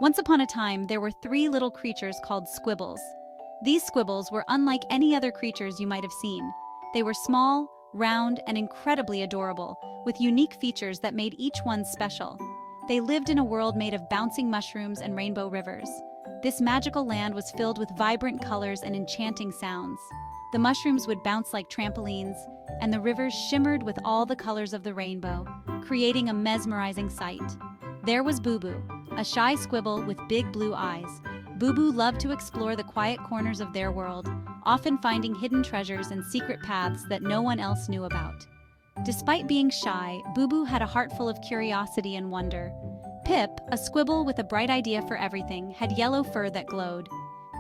Once upon a time, there were three little creatures called Squibbles. These Squibbles were unlike any other creatures you might have seen. They were small, round, and incredibly adorable, with unique features that made each one special. They lived in a world made of bouncing mushrooms and rainbow rivers. This magical land was filled with vibrant colors and enchanting sounds. The mushrooms would bounce like trampolines, and the rivers shimmered with all the colors of the rainbow, creating a mesmerizing sight. There was Booboo, a shy squibble with big blue eyes. Booboo loved to explore the quiet corners of their world, often finding hidden treasures and secret paths that no one else knew about. Despite being shy, Booboo had a heart full of curiosity and wonder. Pip, a squibble with a bright idea for everything, had yellow fur that glowed.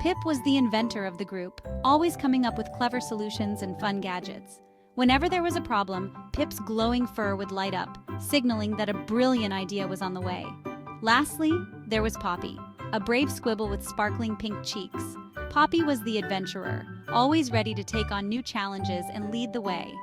Pip was the inventor of the group, always coming up with clever solutions and fun gadgets. Whenever there was a problem, Pip's glowing fur would light up, signaling that a brilliant idea was on the way. Lastly, there was Poppy, a brave squibble with sparkling pink cheeks. Poppy was the adventurer, always ready to take on new challenges and lead the way.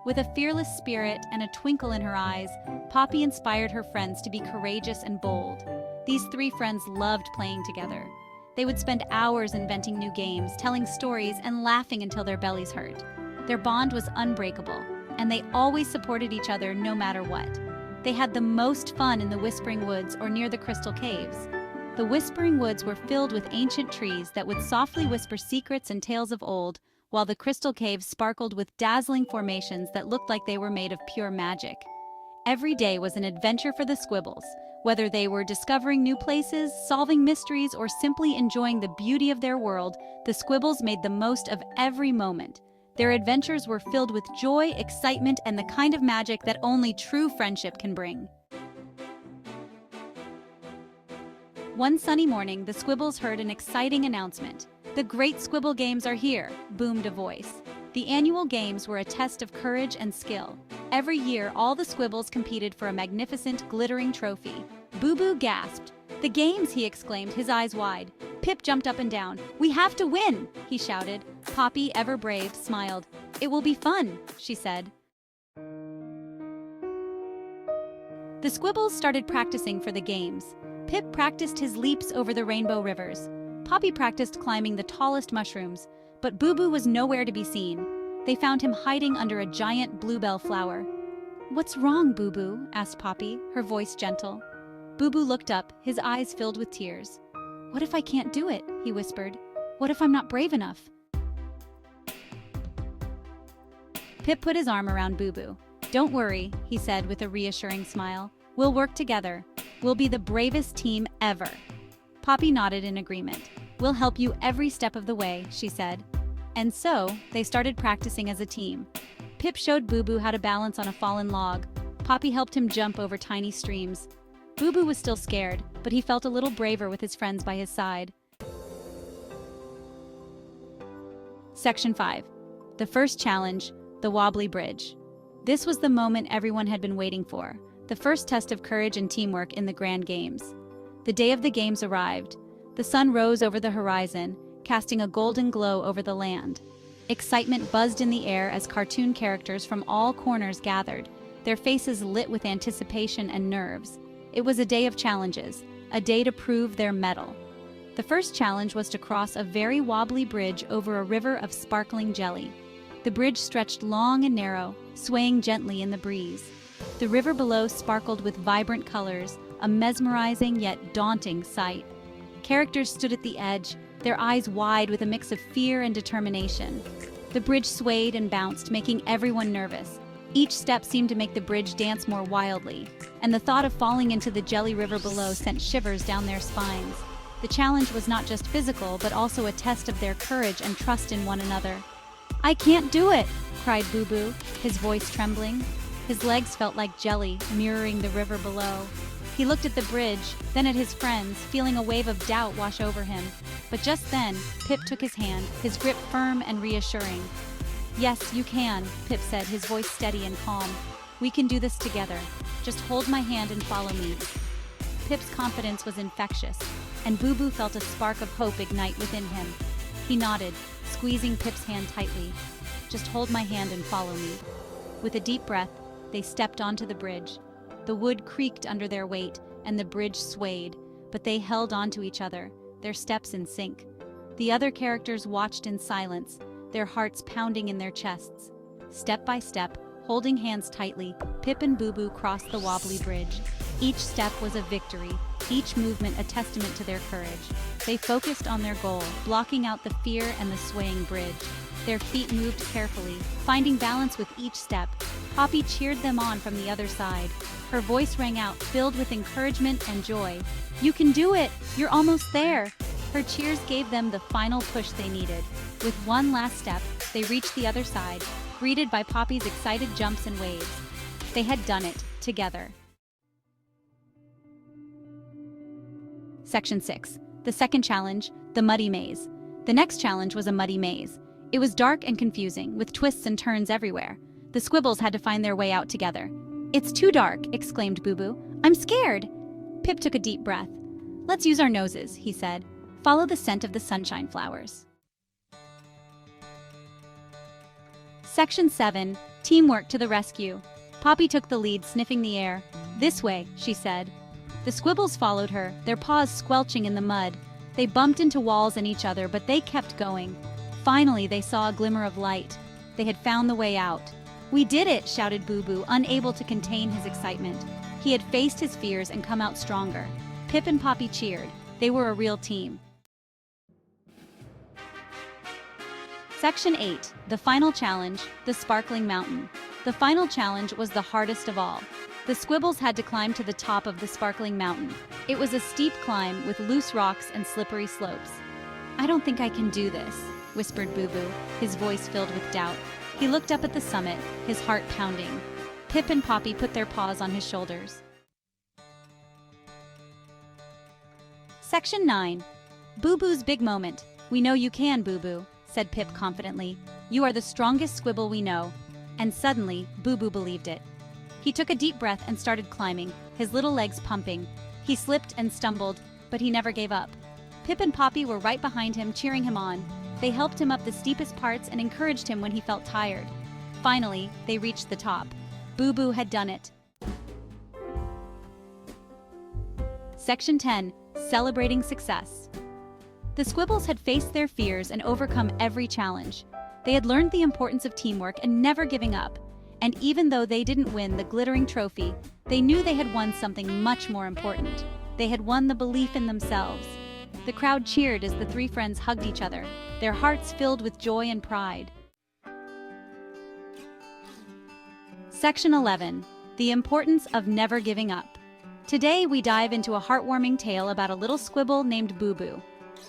With a fearless spirit and a twinkle in her eyes, Poppy inspired her friends to be courageous and bold. These three friends loved playing together. They would spend hours inventing new games, telling stories, and laughing until their bellies hurt. Their bond was unbreakable, and they always supported each other no matter what. They had the most fun in the Whispering Woods or near the Crystal Caves. The Whispering Woods were filled with ancient trees that would softly whisper secrets and tales of old, while the Crystal Caves sparkled with dazzling formations that looked like they were made of pure magic. Every day was an adventure for the Squibbles, whether they were discovering new places, solving mysteries, or simply enjoying the beauty of their world. The Squibbles made the most of every moment. Their adventures were filled with joy, excitement, and the kind of magic that only true friendship can bring. One sunny morning, the Squibbles heard an exciting announcement. "The Great Squibble Games are here," boomed a voice. The annual games were a test of courage and skill. Every year, all the Squibbles competed for a magnificent, glittering trophy. Booboo gasped. "The games!" he exclaimed, his eyes wide. Pip jumped up and down. "We have to win!" he shouted. Poppy, ever brave, smiled. "It will be fun," she said. The Squibbles started practicing for the games. Pip practiced his leaps over the rainbow rivers. Poppy practiced climbing the tallest mushrooms, but Booboo was nowhere to be seen. They found him hiding under a giant bluebell flower. "What's wrong, Booboo?" asked Poppy, her voice gentle. Booboo looked up, his eyes filled with tears. "What if I can't do it?" he whispered. "What if I'm not brave enough?" Pip put his arm around Booboo. "Don't worry," he said with a reassuring smile. "We'll work together. We'll be the bravest team ever." Poppy nodded in agreement. "We'll help you every step of the way," she said. And so, they started practicing as a team. Pip showed Booboo how to balance on a fallen log. Poppy helped him jump over tiny streams. Booboo was still scared, but he felt a little braver with his friends by his side. Section 5. The first challenge, the Wobbly Bridge. This was the moment everyone had been waiting for, the first test of courage and teamwork in the Grand Games. The day of the games arrived. The sun rose over the horizon, casting a golden glow over the land. Excitement buzzed in the air as cartoon characters from all corners gathered, their faces lit with anticipation and nerves. It was a day of challenges, a day to prove their mettle. The first challenge was to cross a very wobbly bridge over a river of sparkling jelly. The bridge stretched long and narrow, swaying gently in the breeze. The river below sparkled with vibrant colors, a mesmerizing yet daunting sight. Characters stood at the edge, their eyes wide with a mix of fear and determination. The bridge swayed and bounced, making everyone nervous. Each step seemed to make the bridge dance more wildly, and the thought of falling into the jelly river below sent shivers down their spines. The challenge was not just physical, but also a test of their courage and trust in one another. "I can't do it!" cried Booboo, his voice trembling. His legs felt like jelly, mirroring the river below. He looked at the bridge, then at his friends, feeling a wave of doubt wash over him. But just then, Pip took his hand, his grip firm and reassuring. "Yes, you can," Pip said, his voice steady and calm. "We can do this together. Just hold my hand and follow me." Pip's confidence was infectious, and Booboo felt a spark of hope ignite within him. He nodded, squeezing Pip's hand tightly. "Just hold my hand and follow me." With a deep breath, they stepped onto the bridge. The wood creaked under their weight, and the bridge swayed, but they held on to each other, their steps in sync. The other characters watched in silence, their hearts pounding in their chests. Step by step, holding hands tightly, Pip and Booboo crossed the Wobbly Bridge. Each step was a victory, each movement a testament to their courage. They focused on their goal, blocking out the fear and the swaying bridge. Their feet moved carefully, finding balance with each step. Poppy cheered them on from the other side. Her voice rang out, filled with encouragement and joy. "You can do it! You're almost there!" Her cheers gave them the final push they needed. With one last step, they reached the other side, greeted by Poppy's excited jumps and waves. They had done it, together. Section 6. The second challenge, the muddy maze. The next challenge was a muddy maze. It was dark and confusing, with twists and turns everywhere. The Squibbles had to find their way out together. "It's too dark," exclaimed Booboo. "I'm scared." Pip took a deep breath. "Let's use our noses," he said. "Follow the scent of the sunshine flowers." Section 7. Teamwork to the rescue. Poppy took the lead, sniffing the air. "This way," she said. The Squibbles followed her, their paws squelching in the mud. They bumped into walls and each other, but they kept going. Finally, they saw a glimmer of light. They had found the way out. "We did it!" shouted Booboo, unable to contain his excitement. He had faced his fears and come out stronger. Pip and Poppy cheered. They were a real team. Section 8. The final challenge, the sparkling mountain. The final challenge was the hardest of all. The Squibbles had to climb to the top of the sparkling mountain. It was a steep climb with loose rocks and slippery slopes. "I don't think I can do this," whispered Booboo, his voice filled with doubt. He looked up at the summit, his heart pounding. Pip and Poppy put their paws on his shoulders. Section 9. Booboo's big moment. "We know you can, Booboo," said Pip confidently. "You are the strongest Squibble we know." And suddenly, Booboo believed it. He took a deep breath and started climbing, his little legs pumping. He slipped and stumbled, but he never gave up. Pip and Poppy were right behind him, cheering him on. They helped him up the steepest parts and encouraged him when he felt tired. Finally, they reached the top. Booboo had done it. Section 10. Celebrating success. The Squibbles had faced their fears and overcome every challenge. They had learned the importance of teamwork and never giving up. And even though they didn't win the glittering trophy, they knew they had won something much more important. They had won the belief in themselves. The crowd cheered as the three friends hugged each other, their hearts filled with joy and pride. Section 11. The importance of never giving up. Today we dive into a heartwarming tale about a little Squibble named Booboo.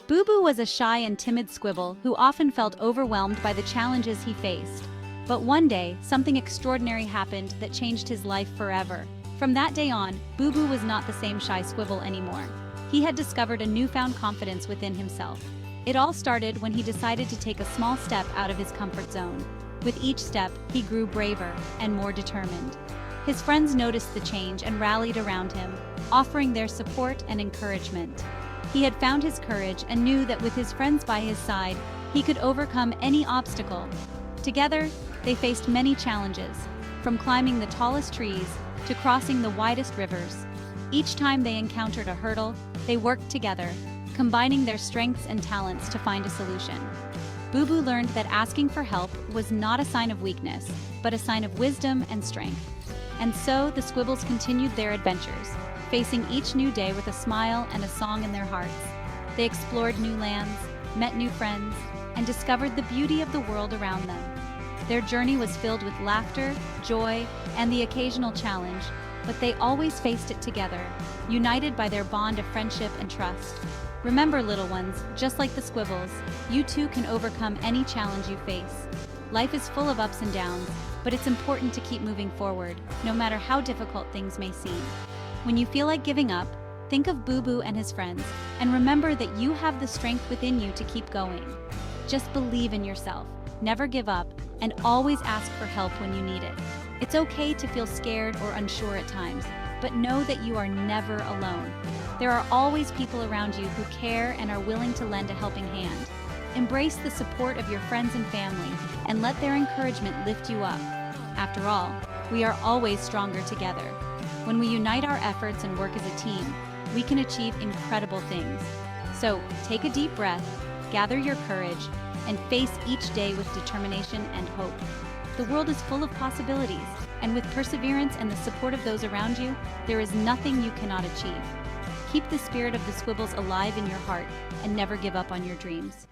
Booboo was a shy and timid Squibble who often felt overwhelmed by the challenges he faced. But one day, something extraordinary happened that changed his life forever. From that day on, Booboo was not the same shy Squibble anymore. He had discovered a newfound confidence within himself. It all started when he decided to take a small step out of his comfort zone. With each step, he grew braver and more determined. His friends noticed the change and rallied around him, offering their support and encouragement. He had found his courage and knew that with his friends by his side, he could overcome any obstacle. Together, they faced many challenges, from climbing the tallest trees to crossing the widest rivers. Each time they encountered a hurdle, they worked together, combining their strengths and talents to find a solution. Booboo learned that asking for help was not a sign of weakness, but a sign of wisdom and strength. And so the Squibbles continued their adventures, facing each new day with a smile and a song in their hearts. They explored new lands, met new friends, and discovered the beauty of the world around them. Their journey was filled with laughter, joy, and the occasional challenge, but they always faced it together, united by their bond of friendship and trust. Remember, little ones, just like the Squibbles, you too can overcome any challenge you face. Life is full of ups and downs, but it's important to keep moving forward, no matter how difficult things may seem. When you feel like giving up, think of Booboo and his friends, and remember that you have the strength within you to keep going. Just believe in yourself, never give up, and always ask for help when you need it. It's okay to feel scared or unsure at times, but know that you are never alone. There are always people around you who care and are willing to lend a helping hand. Embrace the support of your friends and family, and let their encouragement lift you up. After all, we are always stronger together. When we unite our efforts and work as a team, we can achieve incredible things. So, take a deep breath, gather your courage, and face each day with determination and hope. The world is full of possibilities, and with perseverance and the support of those around you, there is nothing you cannot achieve. Keep the spirit of the Squibbles alive in your heart and never give up on your dreams.